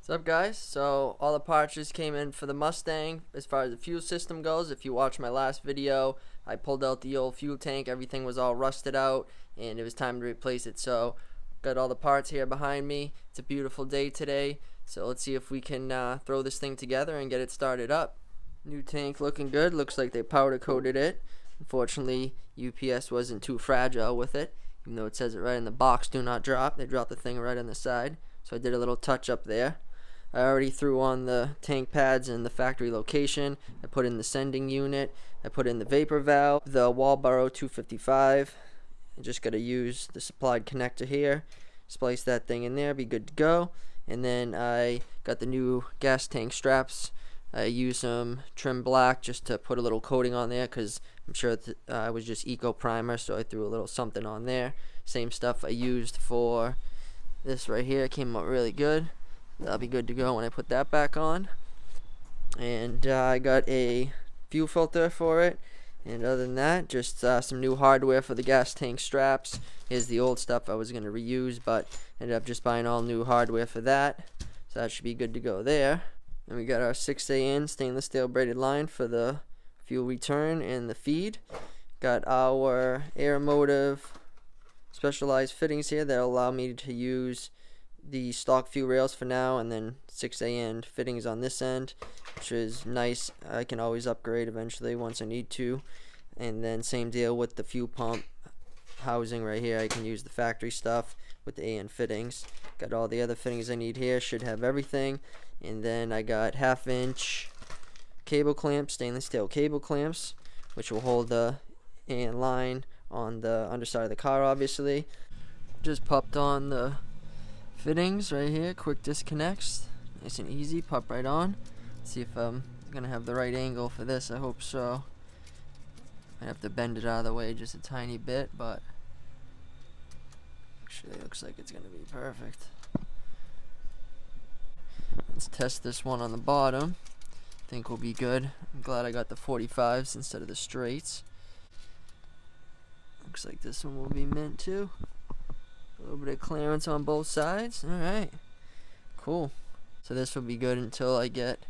What's up, guys? So all the parts just came in for the Mustang. As far as the fuel system goes, if you watch my last video, I pulled out the old fuel tank. Everything was all rusted out and it was time to replace it. So got all the parts here behind me. It's a beautiful day today, so let's see if we can throw this thing together and get it started up. New tank looking good. Looks like they powder coated it. Unfortunately, UPS wasn't too fragile with it, even though it says it right in the box, do not drop. They dropped the thing right on the side, so I did a little touch up there. I already threw on the tank pads in the factory location. I put in the sending unit. I put in the vapor valve, the Walboro 255. I just got to use the supplied connector here. Splice that thing in there, be good to go. And then I got the new gas tank straps. I used some trim black just to put a little coating on there because I'm sure it was just eco primer, so I threw a little something on there. Same stuff I used for this right here. It came out really good. That'll be good to go when I put that back on. And I got a fuel filter for it. And other than that, just some new hardware for the gas tank straps. Here's the old stuff I was going to reuse, but ended up just buying all new hardware for that. So that should be good to go there. And we got our 6AN stainless steel braided line for the fuel return and the feed. Got our air motive specialized fittings here that allow me to use the stock fuel rails for now, and then 6AN fittings on this end, which is nice. I can always upgrade eventually once I need to. And then same deal with the fuel pump housing right here. I can use the factory stuff with the AN fittings. Got all the other fittings I need here, should have everything. And then I got 1/2-inch cable clamps, stainless steel cable clamps, which will hold the AN line on the underside of the car, obviously. Just popped on the fittings right here, quick disconnects, nice and easy, pop right on. Let's see if I'm gonna have the right angle for this. I hope so. I have to bend it out of the way just a tiny bit, but actually looks like it's gonna be perfect. Let's test this one on the bottom. I think we'll be good. I'm glad I got the 45s instead of the straights. Looks like this one will be mint too. A little bit of clearance on both sides. Alright, cool. So this will be good until I get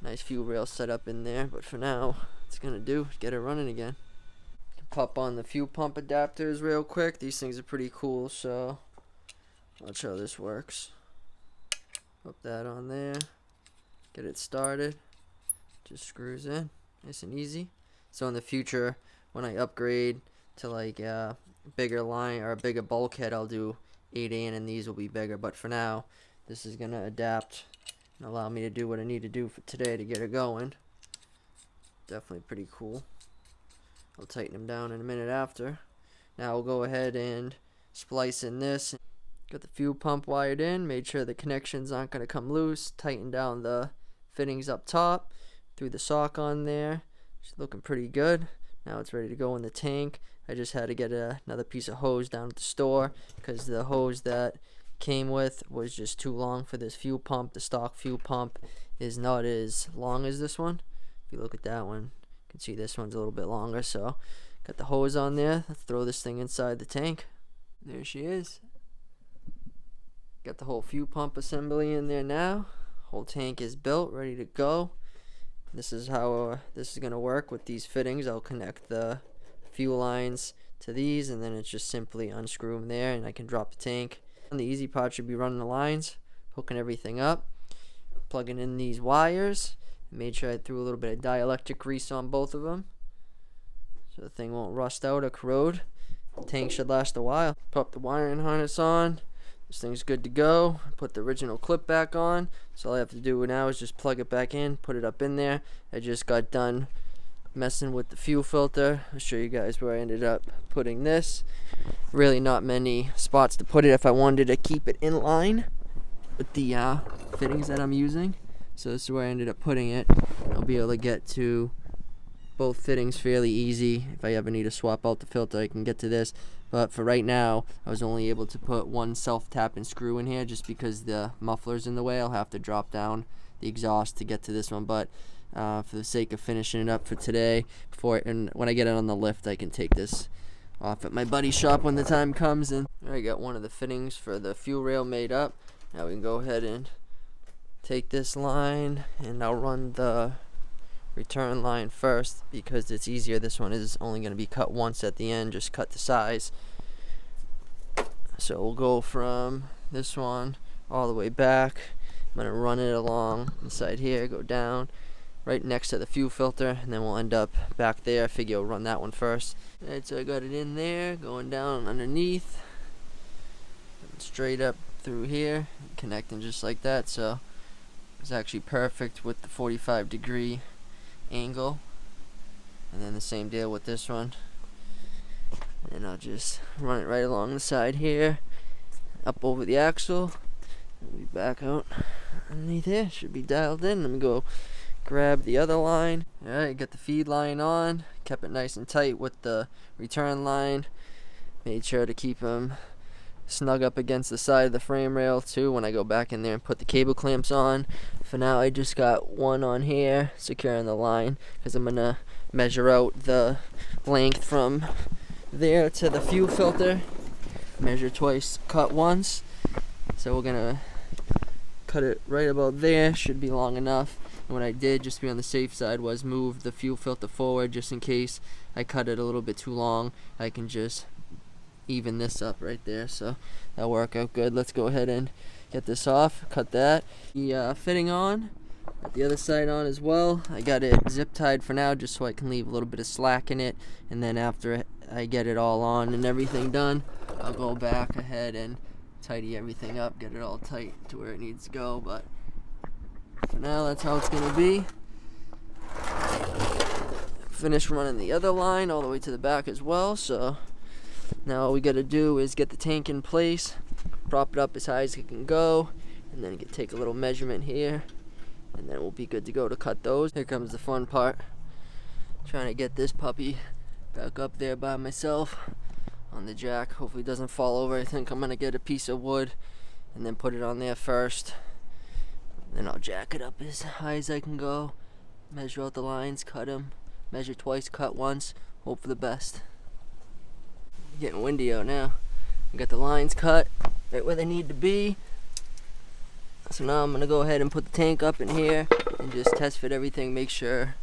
a nice fuel rail set up in there, but for now it's gonna do, get it running again. Pop on the fuel pump adapters real quick. These things are pretty cool, so watch how this works. Pop that on there, get it started, just screws in, nice and easy. So in the future, when I upgrade to like bigger line or a bigger bulkhead, I'll do 8AN and these will be bigger, but for now this is gonna adapt and allow me to do what I need to do for today to get it going. Definitely pretty cool. I'll tighten them down in a minute after. Now we'll go ahead and splice in this. Got the fuel pump wired in, made sure the connections aren't gonna come loose, tighten down the fittings up top, threw the sock on there. It's looking pretty good. Now it's ready to go in the tank. I just had to get another piece of hose down at the store because the hose that came with was just too long for this fuel pump. The stock fuel pump is not as long as this one. If you look at that one, you can see this one's a little bit longer. So got the hose on there. Let's throw this thing inside the tank. There she is. Got the whole fuel pump assembly in there now. Whole tank is built, ready to go. This is how this is going to work with these fittings. I'll connect the fuel lines to these, and then it's just simply unscrew them there, and I can drop the tank. And the easy part should be running the lines, hooking everything up, plugging in these wires. Made sure I threw a little bit of dielectric grease on both of them so the thing won't rust out or corrode. The tank should last a while. Pop the wiring harness on. This thing's good to go. Put the original clip back on. So all I have to do now is just plug it back in, put it up in there. I just got done messing with the fuel filter. I'll show you guys where I ended up putting this. Really not many spots to put it if I wanted to keep it in line with the fittings that I'm using. So this is where I ended up putting it. I'll be able to get to both fittings fairly easy. If I ever need to swap out the filter, I can get to this. But for right now, I was only able to put one self-tapping screw in here just because the muffler's in the way. I'll have to drop down the exhaust to get to this one. But for the sake of finishing it up for today, and when I get it on the lift, I can take this off at my buddy's shop when the time comes. And I got one of the fittings for the fuel rail made up. Now we can go ahead and take this line and I'll run the return line first because it's easier. This one is only going to be cut once at the end, just cut the size. So we'll go from this one all the way back. I'm going to run it along the side here, go down right next to the fuel filter, and then we'll end up back there. I figure I'll run that one first. Alright, so I got it in there, going down underneath, straight up through here, connecting just like that. So it's actually perfect with the 45-degree angle. And then the same deal with this one. And I'll just run it right along the side here, up over the axle. We'll be back out underneath here. Should be dialed in. Let me go grab the other line. Alright, got the feed line on. Kept it nice and tight with the return line. Made sure to keep them snug up against the side of the frame rail too when I go back in there and put the cable clamps on. For now I just got one on here securing the line because I'm gonna measure out the length from there to the fuel filter. Measure twice, cut once. So we're gonna cut it right about there. Should be long enough. And what I did, just to be on the safe side, was move the fuel filter forward just in case I cut it a little bit too long. I can just even this up right there, so that'll work out good. Let's go ahead and get this off, cut that. The fitting on, got the other side on as well. I got it zip tied for now just so I can leave a little bit of slack in it, and then after I get it all on and everything done, I'll go back ahead and tidy everything up, get it all tight to where it needs to go. But for now, that's how it's gonna be. Finish running the other line all the way to the back as well. So now all we gotta do is get the tank in place, prop it up as high as it can go, and then take a little measurement here, and then we'll be good to go to cut those. Here comes the fun part. Trying to get this puppy back up there by myself on the jack. Hopefully it doesn't fall over. I think I'm gonna get a piece of wood and then put it on there first. Then I'll jack it up as high as I can go, measure out the lines, cut them, measure twice, cut once, hope for the best. Getting windy out now. I got the lines cut right where they need to be. So now I'm gonna go ahead and put the tank up in here and just test fit everything, make sure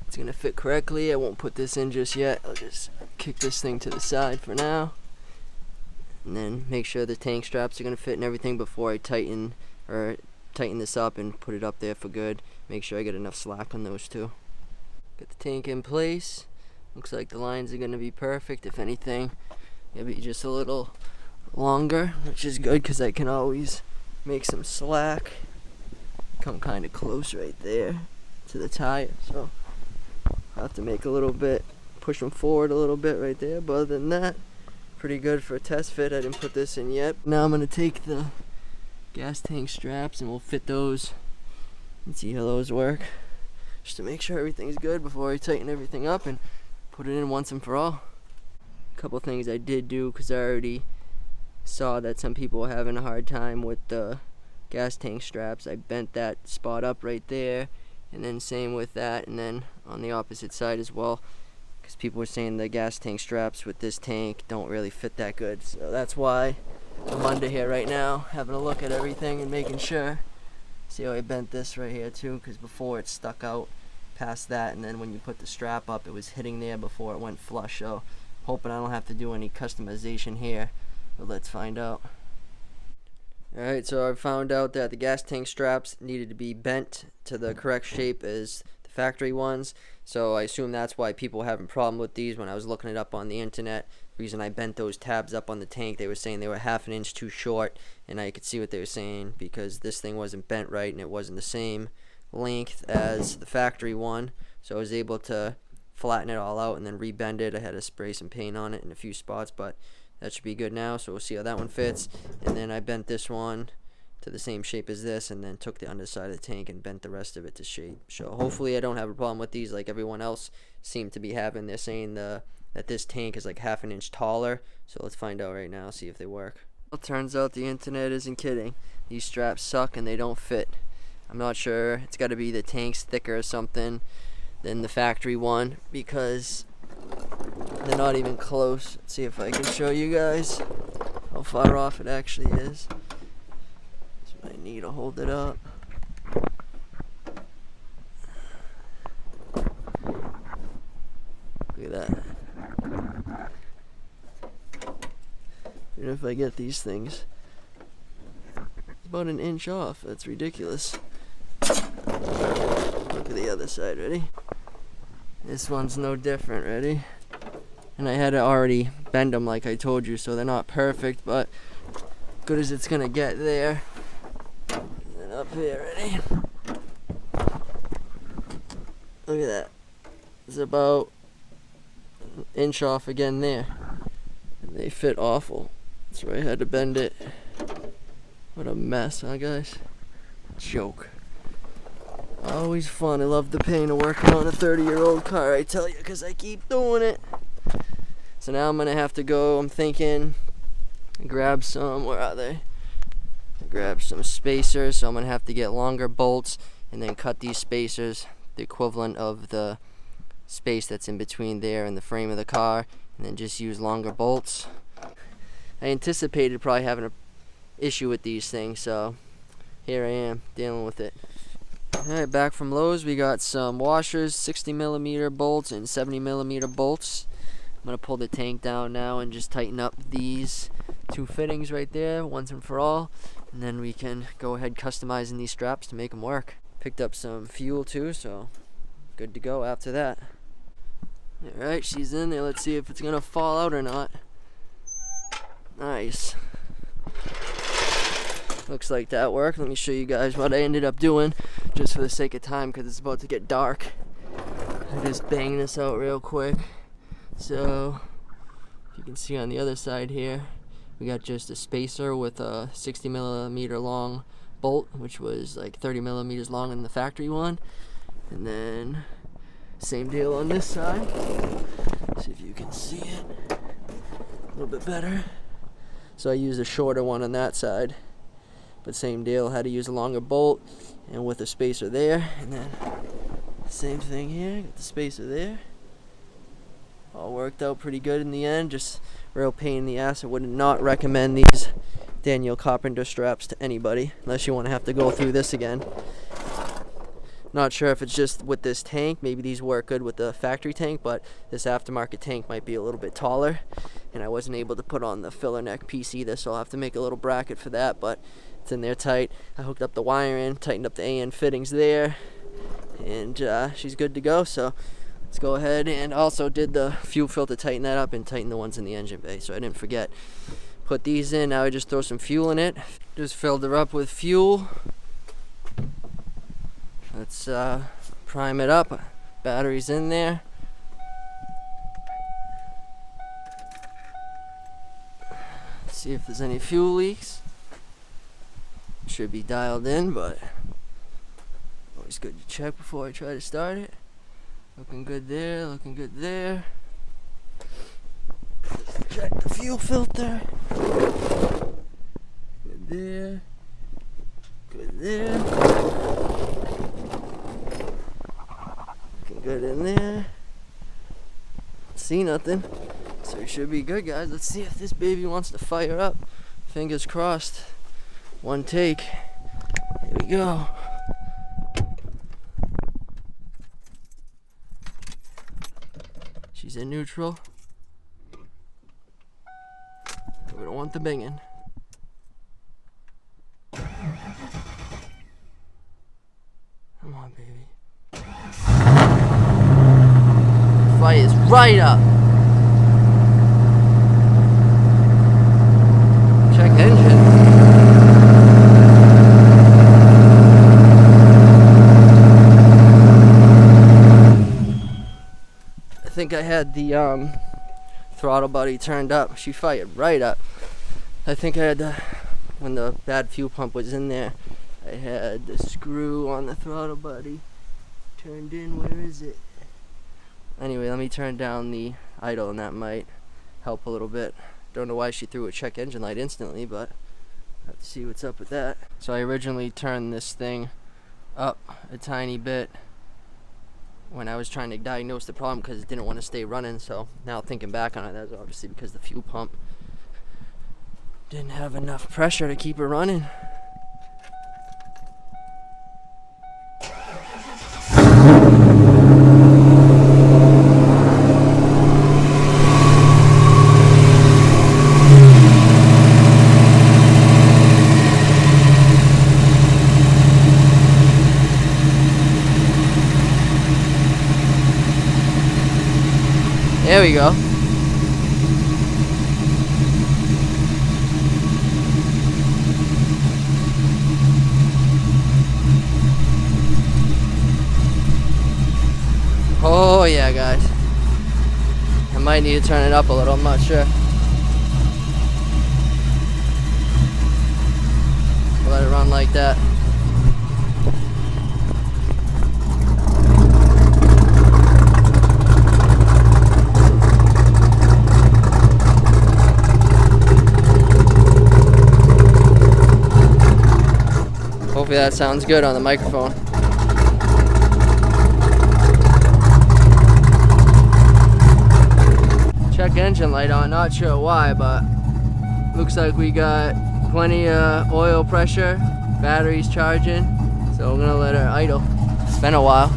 it's gonna fit correctly. I won't put this in just yet. I'll just kick this thing to the side for now, and then make sure the tank straps are gonna fit and everything before I tighten this up and put it up there for good. Make sure I get enough slack on those two. Got the tank in place. Looks like the lines are gonna be perfect. If anything, maybe just a little longer, which is good because I can always make some slack. Come kind of close right there to the tire, so I'll have to make a little bit, push them forward a little bit right there. But other than that, pretty good for a test fit. I didn't put this in yet. Now I'm gonna take the gas tank straps and we'll fit those and see how those work, just to make sure everything's good before I tighten everything up and put it in once and for all. A couple things I did do, because I already saw that some people were having a hard time with the gas tank straps. I bent that spot up right there, and then same with that, and then on the opposite side as well, because people were saying the gas tank straps with this tank don't really fit that good. So that's why I'm under here right now, having a look at everything and making sure. See how I bent this right here too, because before it stuck out past that, and then when you put the strap up it was hitting there before it went flush. So hoping I don't have to do any customization here, but let's find out. Alright, so I found out that the gas tank straps needed to be bent to the correct shape as the factory ones. So I assume that's why people were having a problem with these when I was looking it up on the internet. The reason I bent those tabs up on the tank, they were saying they were ½ an inch too short, and I could see what they were saying because this thing wasn't bent right and it wasn't the same length as the factory one. So I was able to flatten it all out and then rebend it. I had to spray some paint on it in a few spots, but that should be good now. So we'll see how that one fits. And then I bent this one to the same shape as this, and then took the underside of the tank and bent the rest of it to shape. So hopefully I don't have a problem with these like everyone else seemed to be having. They're saying that this tank is like ½ an inch taller. So let's find out right now, see if they work. Well, turns out the internet isn't kidding. These straps suck and they don't fit. I'm not sure. It's got to be the tank's thicker or something than the factory one, because they're not even close. Let's see if I can show you guys how far off it actually is. So I need to hold it up. if I get these things. It's about an inch off. That's ridiculous. Look at the other side. Ready? This one's no different. Ready? And I had to already bend them like I told you, so they're not perfect, but good as it's gonna get there. And then up here, ready? Look at that. It's about an inch off again there. And they fit awful. That's why I had to bend it. What a mess, huh guys? Joke. Always fun. I love the pain of working on a 30-year-old car, I tell you, because I keep doing it. So now I'm gonna have to go, I'm thinking, grab some, where are they? Grab some spacers, so I'm gonna have to get longer bolts and then cut these spacers, the equivalent of the space that's in between there and the frame of the car, and then just use longer bolts. I anticipated probably having an issue with these things, so here I am dealing with it. Alright, back from Lowe's, we got some washers, 60mm bolts and 70mm bolts. I'm going to pull the tank down now and just tighten up these two fittings right there, once and for all. And then we can go ahead customizing these straps to make them work. Picked up some fuel too, so good to go after that. Alright, she's in there. Let's see if it's going to fall out or not. Nice. Looks like that worked. Let me show you guys what I ended up doing, just for the sake of time, because it's about to get dark. I just banged this out real quick. So, if you can see on the other side here, we got just a spacer with a 60mm long bolt, which was like 30mm long in the factory one. And then, same deal on this side. See if you can see it a little bit better. So I used a shorter one on that side. But same deal, had to use a longer bolt and with a spacer there. And then, same thing here, got the spacer there. All worked out pretty good in the end, just real pain in the ass. I would not recommend these Daniel Carpenter straps to anybody, unless you want to have to go through this again. Not sure if it's just with this tank, maybe these work good with the factory tank, but this aftermarket tank might be a little bit taller, and I wasn't able to put on the filler neck piece either, so I'll have to make a little bracket for that, but it's in there tight. I hooked up the wire in, tightened up the AN fittings there, and she's good to go, so let's go ahead, and also did the fuel filter, tighten that up, and tighten the ones in the engine bay, so I didn't forget. Put these in, now I just throw some fuel in it. Just filled her up with fuel. Let's prime it up. Battery's in there. See if there's any fuel leaks. Should be dialed in, but always good to check before I try to start it. Looking good there, looking good there. Just check the fuel filter. Good there. Good there. Looking good in there. See nothing. So it should be good, guys. Let's see if this baby wants to fire up. Fingers crossed. One take. Here we go. She's in neutral. We don't want the banging. Come on, baby. Fires right up. Check engine. I think I had the throttle body turned up. She fired right up. I think I had the, when the bad fuel pump was in there, I had the screw on the throttle body turned in. Where is it? Anyway, let me turn down the idle, and that might help a little bit. Don't know why she threw a check engine light instantly, but I have to see what's up with that. So I originally turned this thing up a tiny bit when I was trying to diagnose the problem because it didn't want to stay running. So now thinking back on it, that's obviously because the fuel pump didn't have enough pressure to keep it running. we go. Oh yeah, guys. I might need to turn it up a little, I'm not sure. Let it run like that. Hopefully that sounds good on the microphone. Check engine light on, not sure why, but looks like we got plenty of oil pressure, battery's charging, so we're gonna let her idle. It's been a while.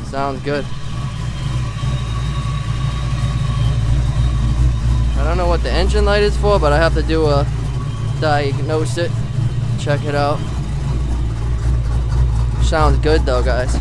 Sounds good. I don't know what the engine light is for, but I have to do a diagnose it, check it out. Sounds good though, guys.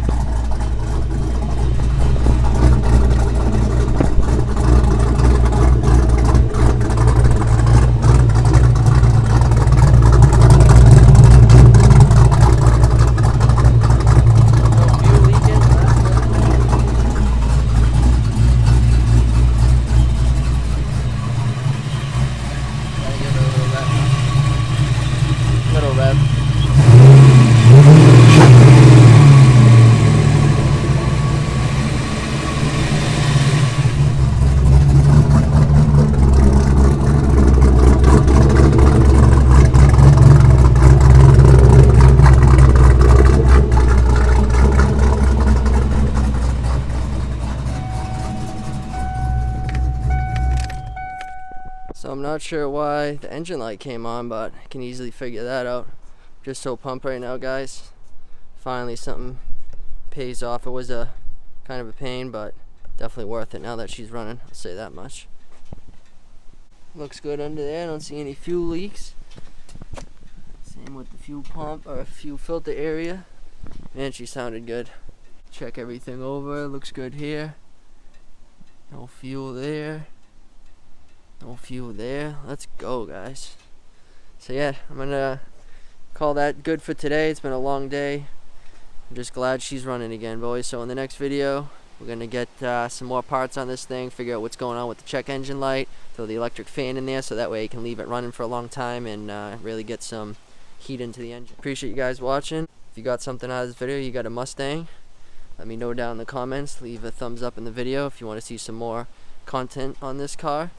So I'm not sure why the engine light came on, but I can easily figure that out. Just so pumped right now, guys. Finally something pays off. It was a kind of a pain, but definitely worth it now that she's running, I'll say that much. Looks good under there, I don't see any fuel leaks. Same with the fuel pump or fuel filter area. Man, she sounded good. Check everything over, looks good here. No fuel there. No fuel there. Let's go, guys. So yeah, I'm gonna call that good for today. It's been a long day. I'm just glad she's running again, boys. So in the next video, we're gonna get some more parts on this thing, figure out what's going on with the check engine light, throw the electric fan in there so that way you can leave it running for a long time and really get some heat into the engine. Appreciate you guys watching. If you got something out of this video, you got a Mustang, let me know down in the comments. Leave a thumbs up in the video if you want to see some more content on this car.